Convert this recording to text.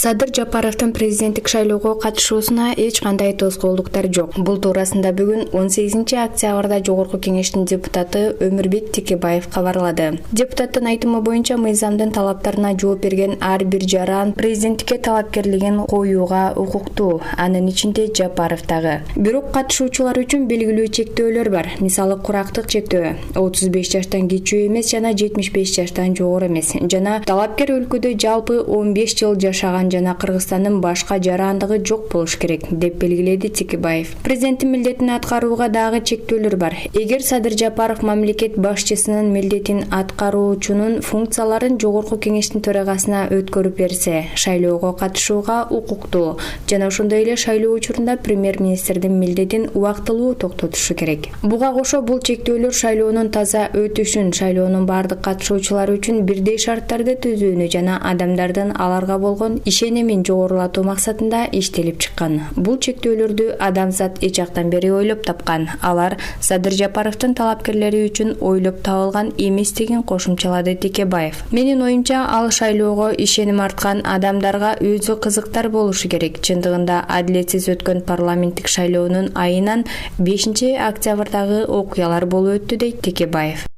Садыр Жапаровдун президенттик шайлоого катышуусуна эч кандай тоскоолдуктар жок. Бул туурасында бүгүн 18 октябрда Жогорку Кеңештин депутаты Өмүрбек Текебаев кабарлады. Депутаттын айтымы боюнча мыйзамдын талаптарына жооп берген ар бир жаран президенттикке талапкерлигин коюуга укуктуу, анын ичинде Жапаров дагы. Бирок катышуучулар үчүн белгилүү чектөөлөр бар. Мисалы курактык чектөө 35 жаштан кичүү эмес жана 75 жаштан жогору эмес. Жана талапкер өлкөдө жалпы 15 жыл жашаган жана Кыргызстандын башка жарандыгы жок болуш керек, деп белгиледи Текебаев. Президенттин милдетин аткарууга дагы чектөөлөр бар. Эгер Садыр Жапаров мамлекет башчысынын милдетин аткаруучунун функцияларын Жогорку Кеңештин төрагасына өткөрүп берсе, шайлоого катышууга укуктуу. Жана ошондой эле шайлоо учурунда премьер-министрдин милдетин убактылуу токтотушу керек. Буга кошо бул чектөөлөр шайлоонун таза өтүшүн, шайлоонун бардык катышуучулары үчүн бирдей шарттарды түзүүнү жана адамдардын аларга болгон ишенимин жогорулатуу максатында иштелип чыккан. Бул чектөөлөрдү адамзат эч жактан бери ойлоп тапкан. Алар Садыр Жапаровдун талапкерлери үчүн ойлоп табылган эмес деген кошумчалады Текебаев. Менин оюмча, ал шайлоого ишеним арткан адамдарга өзү кызыктар болушу керек. Чындыгында адилетсиз өткөн парламенттик шайлоонун айынан 5 октябрдагы окуялар болуп өттү, дейт Текебаев.